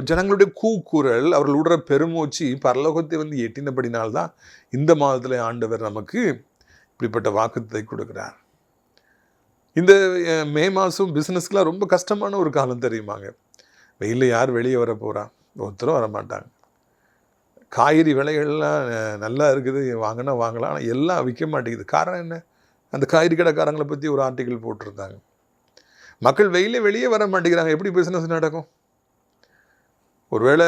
ஜனங்களுடைய கூக்குரல், அவர்கள் விடுற பெருமூச்சு பரலோகத்தை வந்து எட்டினபடினால்தான் இந்த மாதத்தில் ஆண்டவர் நமக்கு இப்படிப்பட்ட வாக்குத்தத்தை கொடுக்குறார். இந்த மே மாதம் பிஸ்னஸ்க்கெலாம் ரொம்ப கஷ்டமான ஒரு காலம் தெரியுமாங்க. வெயிலில் யார் வெளியே வர போகிறா? ஒருத்தரும் வர மாட்டாங்க. காய்கறி விலைகள்லாம் நல்லா இருக்குது, வாங்கினா வாங்கலாம், ஆனால் எல்லாம் விற்க மாட்டேங்குது. காரணம் என்ன? அந்த காய்கறி கடைக்காரங்களை பற்றி ஒரு ஆர்டிக்கிள் போட்டிருந்தாங்க. மக்கள் வெளியே வர மாட்டேங்கிறாங்க, எப்படி பிஸ்னஸ் நடக்கும்? ஒருவேளை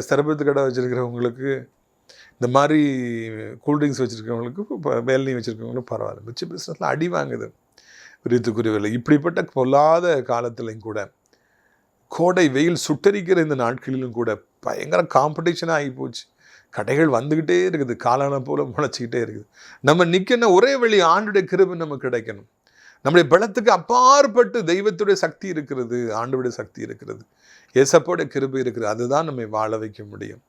சரபத்து கடை வச்சுருக்கிறவங்களுக்கு, இந்த மாதிரி கூல்ட்ரிங்க்ஸ் வச்சுருக்கிறவங்களுக்கு, இப்போ வேலையும் வச்சுருக்கவங்களுக்கு பரவாயில்ல. மிச்ச பிஸ்னஸில் அடி வாங்குது, விரித்துக்குரிய விலை. இப்படிப்பட்ட பொல்லாத காலத்திலையும் கூட, கோடை வெயில் சுட்டரிக்கிற இந்த நாட்களிலும் கூட பயங்கர காம்படிஷனாக ஆகி போச்சு. கடைகள் வந்துக்கிட்டே இருக்குது, காளான போல முளைச்சிக்கிட்டே இருக்குது. நம்ம நிற்கணும் ஒரே வழி, ஆண்டுடைய கிருபை நமக்கு கிடைக்கணும். நம்முடைய பலத்துக்கு அப்பாற்பட்டு தெய்வத்துடைய சக்தி இருக்கிறது, ஆண்டவருடைய சக்தி இருக்கிறது, ஏசப்போடைய கிருபை இருக்கிறது. அதுதான் நம்மை வாழ வைக்க முடியும்.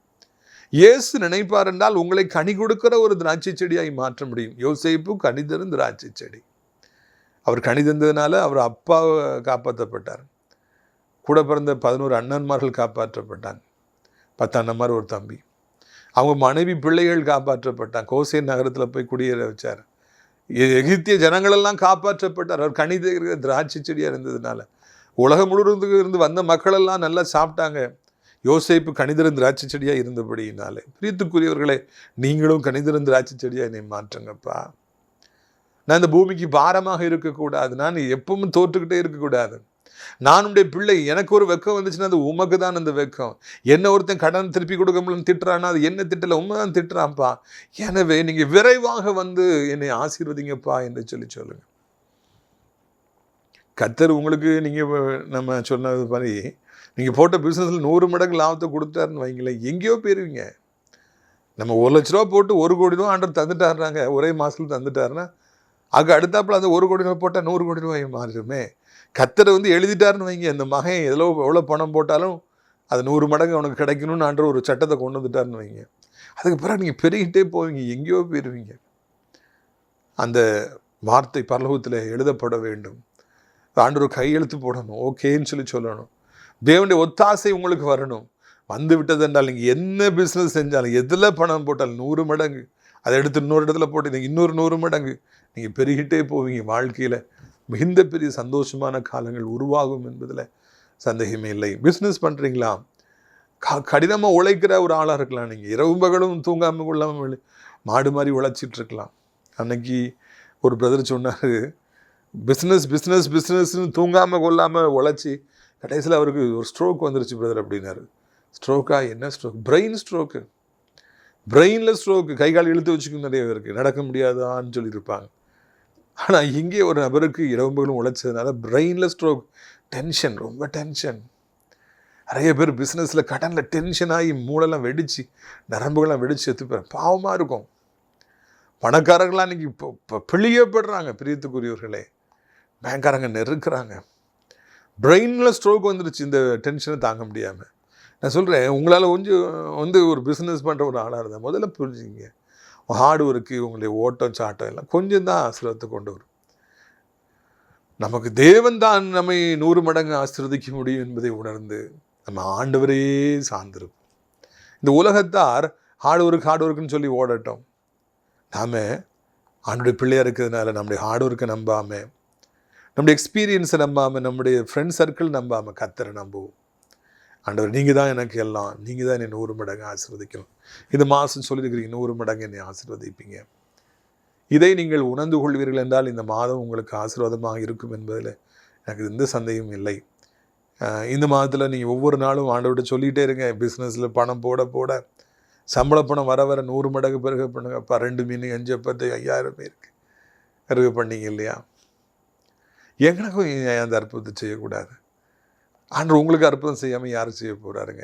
இயேசு நினைப்பார் என்றால் உங்களை கனி கொடுக்கிற ஒரு திராட்சை செடியாய் மாற்ற முடியும். யோசேப்பு கனி தரும் திராட்சை செடி. அவர் கனி தந்ததுனால அவர் அப்பாவை காப்பாற்றப்பட்டார். கூட பிறந்த 11 அண்ணன்மார்கள் காப்பாற்றப்பட்டாங்க. 10 அண்ணன்மார் ஒரு தம்பி. அவங்க மனைவி பிள்ளைகள் காப்பாற்றப்பட்டாங்க. கோசேன் நகரத்தில் போய் குடியேற வச்சார். எகிப்திய ஜனங்களெல்லாம் காப்பாற்றப்பட்டார். அவர் கனி தருகிற திராட்சை செடியாக இருந்ததுனால. உலகம் முழுவதும் இருந்து வந்த மக்களெல்லாம் நல்லா சாப்பிட்டாங்க. யோசேப்பு கனிதரும் திராட்சை செடியாக இருந்தபடியினாலே. பிரியத்துக்குரியவர்களே, நீங்களும் கனிதரும் திராட்சை செடியாக என்னை மாற்றுங்கப்பா. நான் இந்த பூமிக்கு பாரமாக இருக்கக்கூடாது. நான் எப்பவும் தோற்றுக்கிட்டே இருக்கக்கூடாது. நான் உடைய பிள்ளை. எனக்கு ஒரு வெக்கம் வந்துச்சுன்னா அது உமக்கு தான் அந்த வெக்கம். என்ன ஒருத்தன் கடன் திருப்பி கொடுக்க முடியலன்னு திட்டுறான்னா அது என்ன திட்டலை, உண்மை தான் திட்டுறான்ப்பா. எனவே நீங்கள் விரைவாக வந்து என்னை ஆசீர்வதிங்கப்பா என்று சொல்லுங்க. கர்த்தர் உங்களுக்கு நம்ம சொன்னது மாதிரி நீங்கள் போட்ட பிஸ்னஸில் 100 மடங்கு லாபத்தை கொடுத்தாருன்னு வைங்களேன், எங்கேயோ போயிருவீங்க. நம்ம 1 லட்ச ரூபா போட்டு 1 கோடி ரூபா ஆண்டர் தந்துட்டாருனாங்க, ஒரே மாதத்தில் தந்துட்டாருன்னா அங்கே அடுத்தாப்புல அந்த 1 கோடி ரூபா போட்டால் 100 கோடி ரூபாய் மாறிடுமே. கர்த்தரை எழுதிட்டாருன்னு வைங்க, இந்த மகன் எவ்வளோ பணம் போட்டாலும் அது 100 மடங்கு அவனுக்கு கிடைக்கணும்னு ஆண்டர் ஒரு சட்டத்தை கொண்டு வந்துட்டாருன்னு வைங்க. அதுக்கு பிறகு நீங்கள் பெருகிட்டே போவீங்க, எங்கேயோ போயிருவீங்க. அந்த வார்த்தை பரலோகத்தில் எழுதப்பட வேண்டும். ஆண்டவர் கையெழுத்து போடணும், ஓகேன்னு சொல்லணும். தேவனுடைய ஒத்தாசை உங்களுக்கு வரணும். வந்து விட்டது என்றால் நீங்கள் என்ன பிஸ்னஸ் செஞ்சாலும், எதில் பணம் போட்டாலும் 100 மடங்கு அதை எடுத்து இன்னொரு இடத்துல போட்டு இன்னொரு 100 மடங்கு நீங்கள் பெருகிட்டே போவீங்க. வாழ்க்கையில் மிகுந்த பெரிய சந்தோஷமான காலங்கள் உருவாகும் என்பதில் சந்தேகமே இல்லை. பிஸ்னஸ் பண்ணுறீங்களா? கடினமாக உழைக்கிற ஒரு ஆளாக இருக்கலாம். நீங்கள் இரவு பகலும் தூங்காமல் கொள்ளாமல் மாடு மாதிரி உழைச்சிட்ருக்கலாம். அன்னைக்கு ஒரு பிரதர் சொன்னார், பிஸ்னஸ்ன்னு தூங்காமல் கொள்ளாமல் உழைச்சி கடைசியில் அவருக்கு ஒரு ஸ்ட்ரோக் வந்துருச்சு பிரதர் அப்படின்னாரு. ஸ்ட்ரோக்கா? என்ன ஸ்ட்ரோக்? Brain stroke. பிரெயினில் ஸ்ட்ரோக்கு. கை கால் இழுத்து வச்சுக்கும் நிறைய பேருக்கு, நடக்க முடியாதான்னு சொல்லியிருப்பாங்க. ஆனால் இங்கே ஒரு நபருக்கு இரவும்பகளும் உழைச்சதுனால பிரெயினில் ஸ்ட்ரோக். டென்ஷன், ரொம்ப டென்ஷன். நிறைய பேர் பிஸ்னஸில் கடனில் டென்ஷன் ஆகி மூளைலாம் வெடித்து நரம்புகள்லாம் வெடித்து எடுத்துப்பேன். பாவமாக இருக்கும். பணக்காரங்களாம் இன்றைக்கி இப்போ பிழியப்படுறாங்க. பிரியத்துக்குரியவர்களே, பேங்க்காரங்க நெருக்கிறாங்க. பிரெயினில் ஸ்ட்ரோக் வந்துருச்சு இந்த டென்ஷனை தாங்க முடியாமல். நான் சொல்கிறேன், உங்களால் கொஞ்சம் ஒரு பிஸ்னஸ் பண்ணுற ஒரு ஆளாக இருந்தால் முதல்ல புரிஞ்சுங்க, ஹார்ட் ஒர்க்கு, உங்களுடைய ஓட்டம் சாட்டம் எல்லாம் கொஞ்சம் தான் ஆசீர்வாதத்தை கொண்டு வரும். நமக்கு தேவன் தான் நம்மை 100 மடங்கு ஆசீர்வதிக்க முடியும் என்பதை உணர்ந்து நம்ம ஆண்டவரே சார்ந்திருப்போம். இந்த உலகத்தார் ஹார்ட் ஒர்க்குன்னு சொல்லி ஓடட்டும். நாம் ஆண்டுடைய பிள்ளையாக இருக்கிறதுனால நம்முடைய ஹார்ட் ஒர்க்கை நம்பாமல், நம்முடைய எக்ஸ்பீரியன்ஸை நம்பாமல், நம்முடைய ஃப்ரெண்ட் சர்க்கிள் நம்பாமல் கர்த்தரை நம்புவோம். ஆண்டவர், நீங்கள் தான் எனக்கு எல்லாம், நீங்கள் தான் என்னை 100 மடங்கு ஆசீர்வதிக்கணும். இந்த மாதம் சொல்லியிருக்கிறீங்க 100 மடங்கு என்னை ஆசீர்வதிப்பீங்க. இதை நீங்கள் உணர்ந்து கொள்வீர்கள் என்றால் இந்த மாதம் உங்களுக்கு ஆசீர்வாதமாக இருக்கும் என்பதில் எனக்கு எந்த சந்தேகமும் இல்லை. இந்த மாதத்தில் நீங்கள் ஒவ்வொரு நாளும் ஆண்டவர்கிட்ட சொல்லிகிட்டே இருங்க. பிஸ்னஸில் பணம் போட போட சம்பள பணம் வர 100 மடங்கு பிறகு பண்ணுங்கப்பா. 2 மீன் 5 10 5000 பேருக்கு பிறகு பண்ணீங்க இல்லையா? எங்களுக்கும் அந்த அற்புதத்தை செய்யக்கூடாது. ஆண்டவர் உங்களுக்கு அற்புதம் செய்யாமல் யாரும் செய்ய போகிறாருங்க?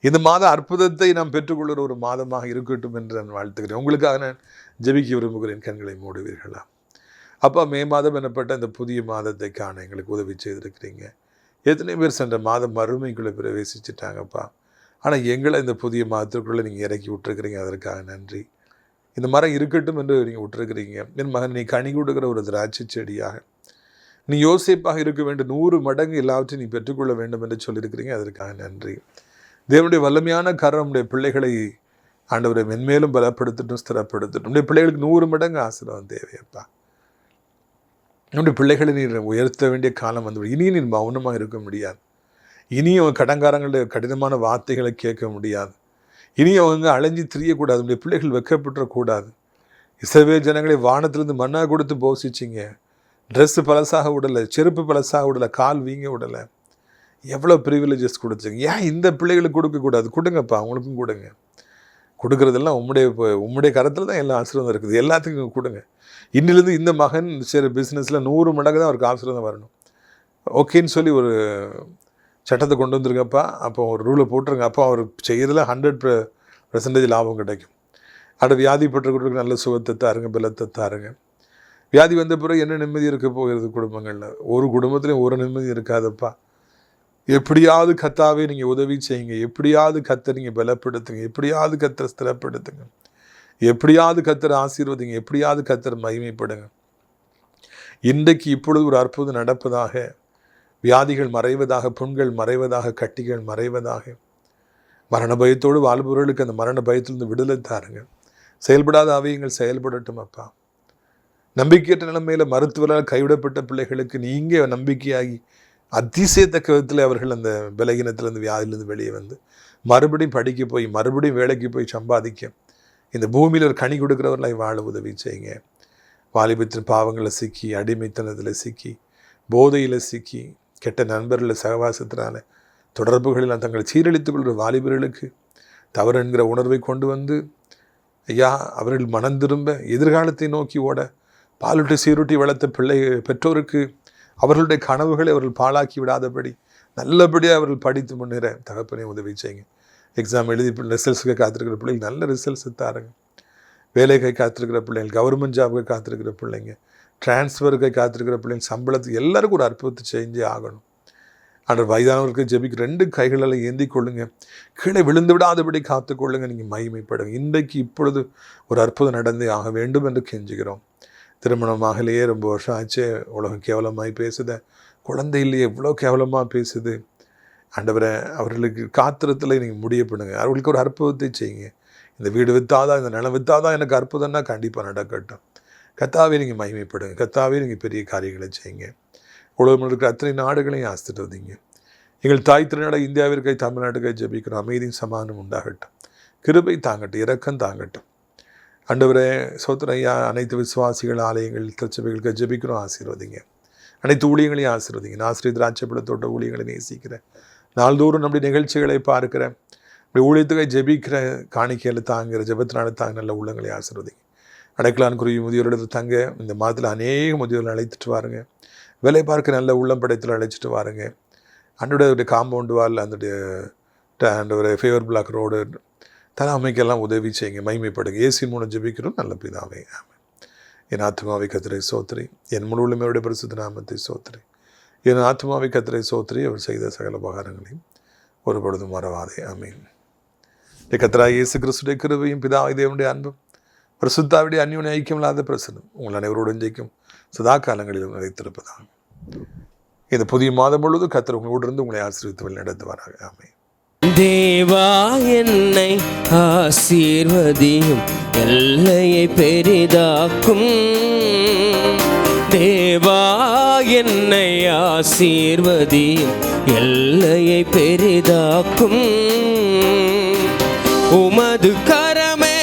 இந்த மாதம் அற்புதத்தை நாம் பெற்றுக்கொள்கிற ஒரு மாதமாக இருக்கட்டும் என்று நான் வாழ்த்துக்கிறேன். உங்களுக்காக நான் ஜெபிக்க விரும்புகிறேன். கண்களை மூடுவீர்களா? அப்பா, மே மாதம் எனப்பட்ட இந்த புதிய மாதத்தை காண எங்களுக்கு உதவி செய்திருக்கிறீங்க. எத்தனை பேர் சென்ற மாதம் மறுமைக்குள்ளே பிரவேசிச்சுட்டாங்கப்பா. ஆனால் எங்களை இந்த புதிய மாதத்திற்குள்ளே நீங்கள் இறக்கி விட்டுருக்கிறீங்க, அதற்காக நன்றி. இந்த மரம் இருக்கட்டும் என்று நீங்கள் விட்டுருக்கிறீங்க. என் மகன், நீ கனி கொடுக்குற ஒரு திராட்சை செடியாக நீ யோசேப்பாக இருக்க வேண்டும். 100 மடங்கு எல்லாவற்றையும் நீ பெற்றுக்கொள்ள வேண்டும் என்று சொல்லியிருக்கிறீங்க, அதற்காக நன்றி. தேவனுடைய வல்லமையான கரம் நம்முடைய பிள்ளைகளை ஆண்டவரை மென்மேலும் பலப்படுத்தட்டும், ஸ்திரப்படுத்தட்டும். நம்முடைய பிள்ளைகளுக்கு 100 மடங்கு ஆசீர்வாதம் தேவையப்பா. நம்முடைய பிள்ளைகளை நீர் உயர்த்த வேண்டிய காலம் வந்து இனியும் நீர் மௌனமாக இருக்க முடியாது. இனியும் கடங்காரங்களுடைய கடினமான வார்த்தைகளை கேட்க முடியாது. இனியும் அவங்க அலைஞ்சி திரியக்கூடாது. நம்முடைய பிள்ளைகள் வெக்கப்பட்டுறக்கூடாது. இஸ்ரவேல் ஜனங்களை வானத்திலிருந்து மன்னா கொடுத்து போஷிச்சிங்க. ட்ரெஸ்ஸு பழசாக விடலை, செருப்பு பழசாக விடலை, கால் வீங்க விடலை. எவ்வளோ ப்ரிவிலேஜஸ் கொடுத்துங்க. ஏன் இந்த பிள்ளைகளுக்கு கொடுக்கக்கூடாது? கொடுங்கப்பா, அவங்களுக்கும் கொடுங்க. கொடுக்குறதெல்லாம் உம்முடைய கரத்தில் தான் எல்லா ஆசீர்வாதம் இருக்குது. எல்லாத்துக்கும் கொடுங்க. இன்னிலேருந்து இந்த மகன் சரி பிஸ்னஸில் 100 மடங்கு தான் அவருக்கு ஆசீர்வாதம் வரணும். ஓகேன்னு சொல்லி ஒரு சட்டத்தை கொண்டு வந்துருங்கப்பா. அப்போ ஒரு ரூலை போட்டுருங்க. அப்போ அவர் செய்கிறதுல % லாபம் கிடைக்கும். அடுத்து வியாதிப்பட்டவர்களுக்கு நல்ல சுகத்தை தாருங்க, பலத்தை தாருங்க. வியாதி வந்த பிறகு என்ன நிம்மதி இருக்க போகிறது குடும்பங்களில்? ஒரு குடும்பத்துலேயும் ஒரு நிம்மதி இருக்காதப்பா. எப்படியாவது கர்த்தாவே நீங்கள் உதவி செய்யுங்க, எப்படியாவது கர்த்தரை நீங்கள் பலப்படுத்துங்க, எப்படியாவது கர்த்தரை ஸ்திரப்படுத்துங்க, எப்படியாவது கர்த்தரை ஆசீர்வதிங்க, எப்படியாவது கர்த்தரை மகிமைப்படுங்க. இன்றைக்கு இப்பொழுது ஒரு அற்புதம் நடப்பதாக, வியாதிகள் மறைவதாக, புண்கள் மறைவதாக, கட்டிகள் மறைவதாக. மரண பயத்தோடு வாழ்பவர்களுக்கு அந்த மரண பயத்திலிருந்து விடுதலை தாருங்க. செயல்படாத ஆவியங்கள் செயல்படட்டும் அப்பா. நம்பிக்கையற்ற நிலைமையில் மருத்துவரால் கைவிடப்பட்ட பிள்ளைகளுக்கு நீங்கள் நம்பிக்கையாகி அதிசயத்தக்க விதத்தில் அவர்கள் அந்த பலகீனத்திலிருந்து வியாதியிலிருந்து வெளியே வந்து மறுபடியும் படிக்க போய் மறுபடியும் வேலைக்கு போய் சம்பாதிக்க இந்த பூமியில் ஒரு கனி கொடுக்குறவர்களை வாழ உதவி செய்யுங்க. வாலிபத்தின் பாவங்களில் சிக்கி, அடிமைத்தனத்தில் சிக்கி, போதையில் சிக்கி, கெட்ட நண்பர்களில் சகவாசத்தினால தொடர்புகளில் தங்களை சீரழித்துக் கொள்கிற வாலிபர்களுக்கு தவறு என்கிற உணர்வை கொண்டு வந்து ஐயா அவர்கள் மனம் திரும்ப எதிர்காலத்தை நோக்கி ஓட பாலுட்டி சீருட்டி வளர்த்த பெற்றோருக்கு அவர்களுடைய கனவுகளை அவர்கள் பாழாக்கி விடாதபடி நல்லபடியாக அவர்கள் படித்து முன்னேற தகப்பனே உதவி செய்யுங்க. எக்ஸாம் எழுதி ரிசல்ட்ஸுக்கு காத்திருக்கிற பிள்ளைங்க நல்ல ரிசல்ட்ஸ் தாருங்க. வேலைக்கை காத்திருக்கிற பிள்ளைங்க, கவர்மெண்ட் ஜாபுக்கு காத்திருக்கிற பிள்ளைங்க, டிரான்ஸ்ஃபருக்கு காத்திருக்கிற பிள்ளைங்க, சம்பளத்துக்கு எல்லாருக்கும் ஒரு அற்புதத்தை செஞ்சே ஆகணும். ஆனால் வயதானவருக்கு ஜெபிக்கு 2 கைகளால் ஏந்தி கொள்ளுங்க, கீழே விழுந்து விடாதபடி காத்துக்கொள்ளுங்க. நீங்கள் மகிமைப்படுங்க. இன்றைக்கு இப்பொழுது ஒரு அற்புதம் நடந்தே ஆக வேண்டும் என்று கெஞ்சுகிறோம். திருமணமாகலையே ரொம்ப வருஷம் ஆச்சே, உலகம் கேவலமாய் பேசுத, குழந்தை இல்லையே எவ்வளோ கேவலமாக பேசுது. ஆண்டவரை அவர்களுக்கு காத்திரத்தில் நீங்கள் முடியப்படுங்க. அவர்களுக்கு ஒரு அற்புதத்தை செய்யுங்க. இந்த வீடு விற்றாதான், இந்த நிலம் விற்றாதான் எனக்கு அற்புதம்னா கண்டிப்பாக நடக்கட்டும். கர்த்தாவே நீங்கள் மகிமைப்படுங்க. கர்த்தாவே நீங்கள் பெரிய காரியங்களை செய்யுங்க. உலகம் இருக்கிற அத்தனை நாடுகளையும் ஆசீர்வதிங்க. எங்கள் தாய் திருநாடு இந்தியாவிற்கை தமிழ்நாட்டுக்கை ஜெபிக்கிறோம். அமைதியும் சமாதானம் உண்டாகட்டும். கிருபை தாங்கட்டும், இரக்கம் தாங்கட்டும். ஆண்டவரே சோத்திரம் ஐயா, அனைத்து விசுவாசிகள் ஆலயங்கள் திருச்சபைகளுக்கு ஜெபிக்கிறோம். ஆசீர்வதிங்க. அனைத்து ஊழியங்களையும் ஆசீர்வதிங்க. நான் ஆசிரியர் திராட்சைப்பழத்தோட்ட ஊழியங்களை நேசிக்கிறேன். நாள்தோறும் நம்முடைய நிகழ்ச்சிகளை பார்க்கிறேன். அப்படி ஊழியத்துக்கை ஜெபிக்கிற காணிக்கையில் தாங்குகிற ஜெபத்தினால தாங்க நல்ல உள்ளங்களை ஆசீர்வதிங்க. அடைக்கலான் குருவி முதியோரிடத்தில் தங்க இந்த மாதத்தில் அநேக முதியோர்கள் அழைத்துட்டு வாருங்க. வேலை பார்க்க நல்ல உள்ளம் படைத்தில் அழைச்சிட்டு வாருங்க. அன்றைய காம்பவுண்டு வால், அந்த ஒரு ஃபேவர் பிளாக் ரோடு தர அமைக்கெல்லாம் உதவி செய்யுங்க. மகிமைப்படுங்க. இயேசுவின் மூலம் ஜெபிக்கிறோம் நல்ல பிதாவே, ஆமென். என் ஆத்மாவை கர்த்தரை சோத்திரி, என் முழு உள்ளமையோட பரிசுத்த நாமத்தை சோத்திரி. என் ஆத்மாவை கர்த்தரை சோத்திரி, அவர் செய்த சகல உபகாரங்களையும் ஒரு பொழுதும் மறவாதே, ஆமென். கர்த்தராகிய இயேசு கிறிஸ்துவின் கிருபையும் பிதாவாகிய தேவனுடைய அன்பும் பரிசுத்தாவிடைய அந்யோன்ய ஐக்கியம் இல்லாத பிரசன்னம் உங்கள் அனைவரோடும் ஜெயிக்கும் சதா காலங்களிலும் நிலைத்திருப்பதாக. இந்த புதிய மாதம் முழுவதும் கர்த்தர் உங்களோடு இருந்து உங்களை ஆசீர்வதித்து வழிநடத்துவாராக, ஆமென். தேவா என்னை ஆசீர்வதியும், எல்லையை பெரிதாக்கும். தேவா என்னை ஆசீர்வதியும், எல்லையை பெரிதாக்கும். உமது கரமே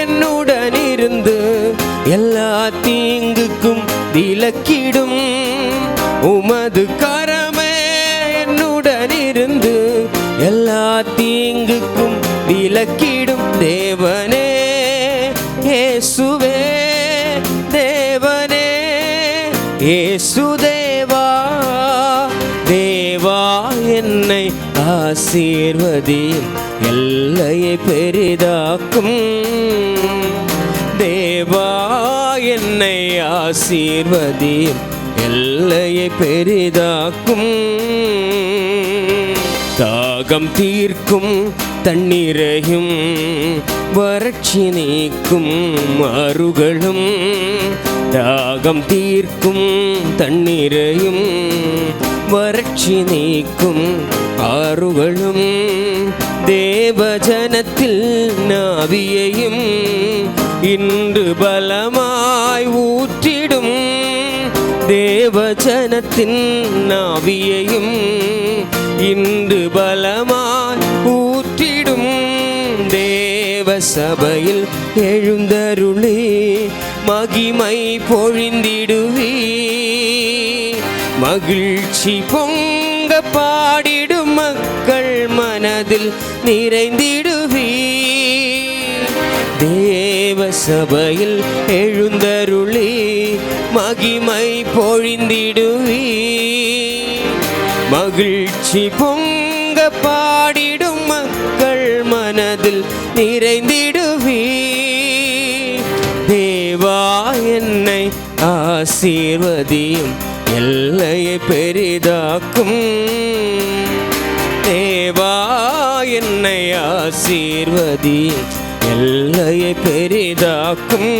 என்னுடன் இருந்து எல்லா தீங்குக்கும் விலக்கிடும். உமது கரமே என்னுடன் இருந்து எல்லா தீங்குக்கும் விலக்கிடும். தேவனே இயேசுவே, தேவனே இயேசுதேவா, தேவா என்னை ஆசீர்வதியும், எல்லையை பெரிதாக்கும். தேவா என்னை ஆசீர்வதியும், எல்லையை பெரிதாக்கும். தாகம் தீர்க்கும் தண்ணீரையும் வறட்சி நீக்கும் அருகளும். தாகம் தீர்க்கும் தண்ணீரையும் வறட்சி நீக்கும் ஆறுகளும். தேவஜனத்தில் நாவியையும் இன்று பலமாய் ஊற்றிடும். தேவஜனத்தின் நாவியையும் இன்று பலமாய் ஊற்றிடும். தேவ சபையில் எழுந்தருளி மகிமை பொழிந்திடுவி. மகிழ்ச்சி பொங்க பாடிடும் மக்கள் மனதில் நிறைந்திடுவி. தேவ சபையில் எழுந்தருளி மகிமை பொழிந்திடுவி. மகிழ்ச்சி பொங்க பாடிடும் மக்கள் மனதில் நிறைந்திடுவி. தேவா என்னை ஆசீர்வதியும், எல்லையை பெரிதாக்கும். தேவா என்னை ஆசீர்வதியும், எல்லையை பெரிதாக்கும்.